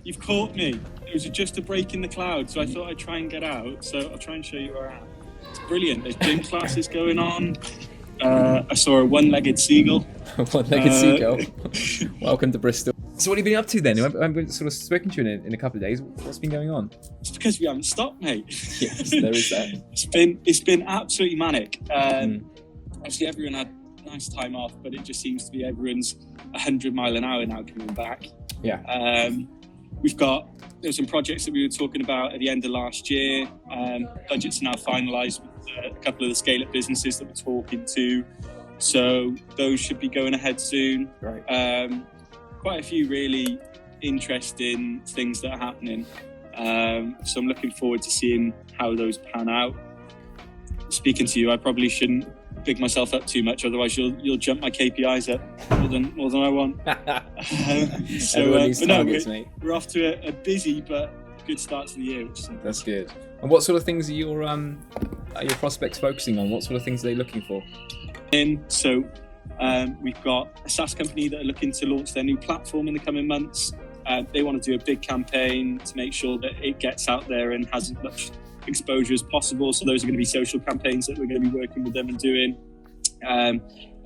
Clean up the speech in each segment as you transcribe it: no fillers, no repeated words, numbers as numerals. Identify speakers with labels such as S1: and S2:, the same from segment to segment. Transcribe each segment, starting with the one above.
S1: You've caught me. It was just a break in the cloud, so I thought I'd try and get out. So I'll try and show you where I am. It's brilliant. There's gym classes going on. I saw a one-legged seagull.
S2: One-legged seagull. Welcome to Bristol. So what have you been up to then? I've sort of spoken to you in a couple of days. What's been going on?
S1: It's because we haven't stopped, mate.
S2: Yes, there is that.
S1: It's been absolutely manic. Obviously, everyone had nice time off, but it just seems to be everyone's 100 mile an hour now coming back.
S2: Yeah.
S1: There were some projects that we were talking about at the end of last year. Budgets are now finalised with a couple of the scale-up businesses that we're talking to. So those should be going ahead soon.
S2: Right.
S1: Quite a few really interesting things that are happening. So I'm looking forward to seeing how those pan out. Speaking to you, I probably shouldn't big myself up too much, otherwise you'll jump my KPIs up more than I want.
S2: Everyone needs targets, mate.
S1: We're off to a busy but good start to the year.
S2: That's good. And what sort of things are your prospects focusing on? What sort of things are they looking for?
S1: We've got a SaaS company that are looking to launch their new platform in the coming months. They want to do a big campaign to make sure that it gets out there and has as much exposure as possible. So those are going to be social campaigns that we're going to be working with them and doing,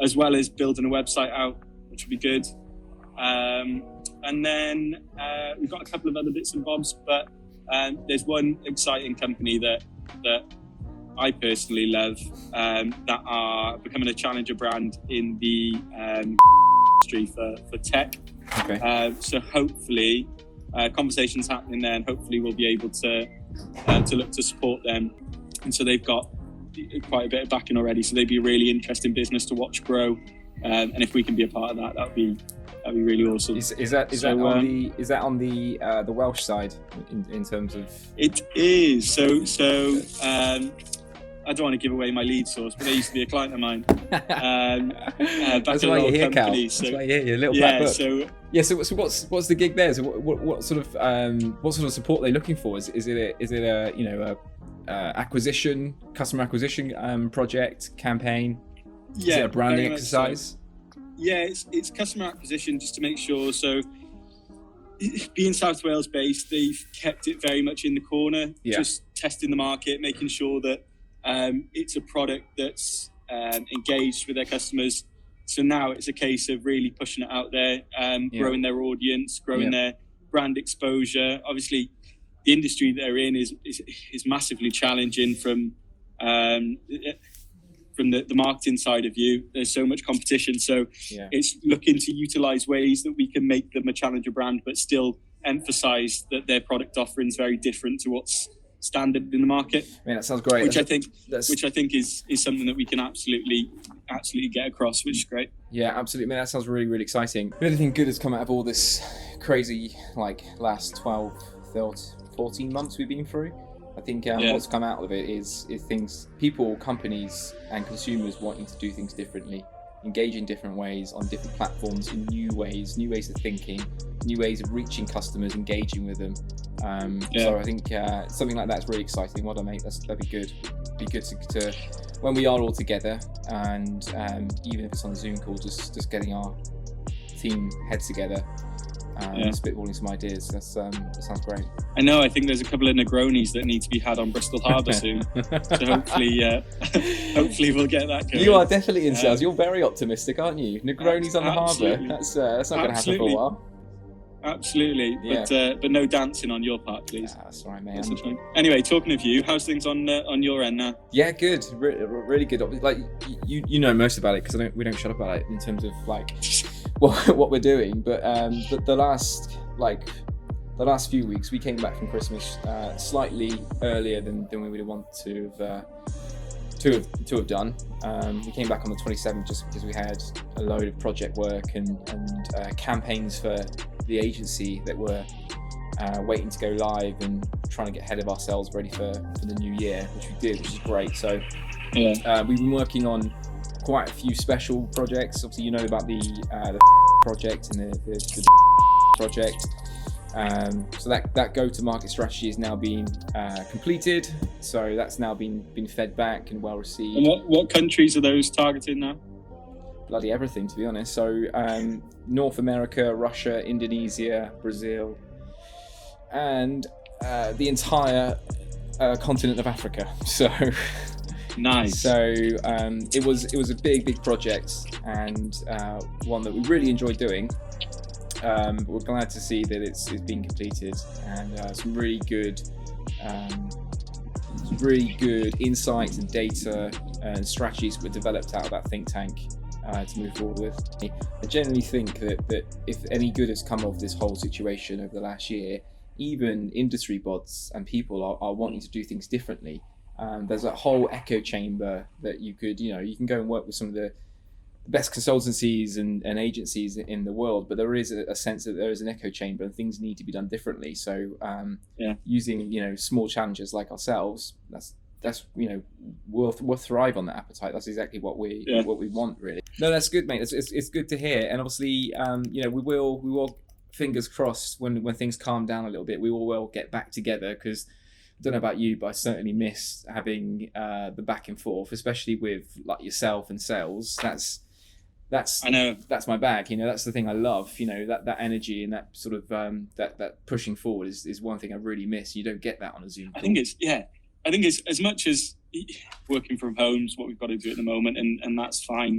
S1: as well as building a website out, which will be good. And then we've got a couple of other bits and bobs, but there's one exciting company that I personally love, that are becoming a challenger brand in the industry for tech.
S2: Okay.
S1: So hopefully conversations happening there, and hopefully we'll be able to look to support them. And so they've got quite a bit of backing already, so they'd be a really interesting business to watch grow. And if we can be a part of that, that'd be really awesome.
S2: Is that on the Welsh side in terms of?
S1: It is. So I don't want to give away my lead source, but they used to be a client of mine.
S2: That's why you're here, Cal. That's why you're here. Your little black book. So what's the gig there? So what sort of support are they looking for? Is it a customer acquisition project campaign?
S1: Yeah,
S2: is it a branding exercise?
S1: So. Yeah, it's customer acquisition just to make sure. So being South Wales based, they've kept it very much in the corner, just testing the market, making sure that it's a product that's engaged with their customers. So now it's a case of really pushing it out there, growing their audience, growing their brand exposure. Obviously, the industry they're in is massively challenging from the marketing side of view. There's so much competition, so it's looking to utilize ways that we can make them a challenger brand, but still emphasize that their product offering is very different to what's standard in the market.
S2: I mean, that sounds great.
S1: Which I think is something that we can absolutely get across, which is great.
S2: Yeah, absolutely. Man, that sounds really, really exciting. If anything good has come out of all this crazy, last 12, 14 months we've been through, I think what's come out of it is things, people, companies, and consumers wanting to do things differently, engage in different ways on different platforms, in new ways of thinking, new ways of reaching customers, engaging with them. So I think something like that's really exciting. Well done, mate. That'd be good. Be good to when we are all together, and even if it's on a Zoom call, just getting our team heads together. Spitballing some ideas. That sounds great.
S1: I know. I think there's a couple of negronis that need to be had on Bristol Harbour soon. So hopefully we'll get that going.
S2: You are definitely in sales. You're very optimistic, aren't you? Negronis on the harbour. That's not going to happen for a while.
S1: Absolutely. But no dancing on your part, please.
S2: That's all right, mate.
S1: Anyway, talking of you, how's things on your end now?
S2: Yeah, good. Really good. Like you know most about it, because we don't shut up about it in terms of what we're doing. But the last few weeks, we came back from Christmas slightly earlier than we would want to have done. We came back on the 27th just because we had a load of project work and campaigns for the agency that were waiting to go live, and trying to get ahead of ourselves, ready for the new year, which we did, which is great. So we've been working on quite a few special projects. Obviously, you know about the project and the project. So that go-to-market strategy is now being completed. So that's now been fed back and well received.
S1: And what countries are those targeting now?
S2: bloody everything, to be honest. So North America, Russia, Indonesia, Brazil, and the entire continent of Africa. So
S1: nice.
S2: So it was a big project, and one that we really enjoyed doing. We're glad to see that it's been completed, and some really good insights and data and strategies were developed out of that think tank to move forward with. I generally think that if any good has come of this whole situation over the last year, even industry bods and people are wanting to do things differently. There's a whole echo chamber that you can go and work with some of the best consultancies and agencies in the world, but there is a sense that there is an echo chamber and things need to be done differently. So using small challenges like ourselves, that's we'll thrive on that appetite. That's exactly what we want, really. No, that's good, mate. It's good to hear, and obviously we will fingers crossed when things calm down a little bit, we all will get back together, because I don't know about you, but I certainly miss having the back and forth, especially with like yourself and sales. That's
S1: I know,
S2: that's my bag. That's the thing I love. That energy and that sort of that pushing forward is one thing I really miss. You don't get that on a Zoom call.
S1: I think it's as much as working from home is what we've got to do at the moment, and that's fine.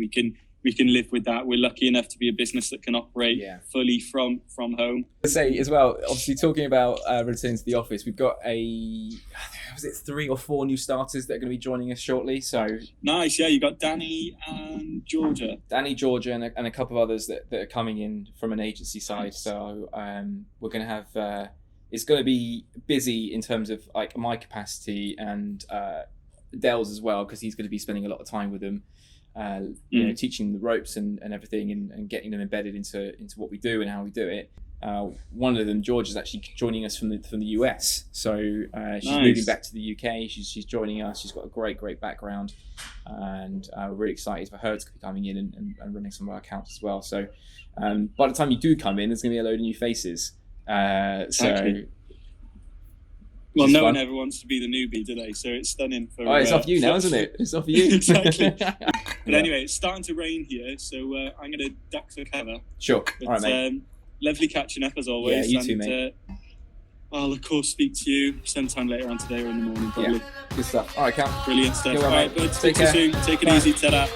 S1: We can live with that. We're lucky enough to be a business that can operate fully from home.
S2: I say as well, obviously talking about returning to the office, we've got 3 or 4 new starters that are going to be joining us shortly. So
S1: nice, yeah. You got Danny and Georgia,
S2: and a couple of others that are coming in from an agency side. Nice. So we're going to have it's going to be busy in terms of like my capacity and Dell's as well, because he's going to be spending a lot of time with them. Teaching the ropes and everything, and getting them embedded into what we do and how we do it. One of them, George, is actually joining us from the US. So she's moving back to the UK. She's joining us. She's got a great background, and we're really excited for her to be coming in and running some of our accounts as well. So by the time you do come in, there's going to be a load of new faces.
S1: Well, no one ever wants to be the newbie, do they? So it's stunning.
S2: It's off you now, isn't it? It's off you.
S1: Exactly. But anyway, it's starting to rain here, so I'm going to duck for cover.
S2: Sure.
S1: But,
S2: all right, mate.
S1: Lovely catching up as always.
S2: Yeah, you too, mate.
S1: I'll of course speak to you sometime later on today or in the morning, probably.
S2: Yeah. Good stuff. All right, Cal.
S1: Brilliant stuff.
S2: All
S1: right, bud.
S2: Take care.
S1: Take it easy. Ta-da.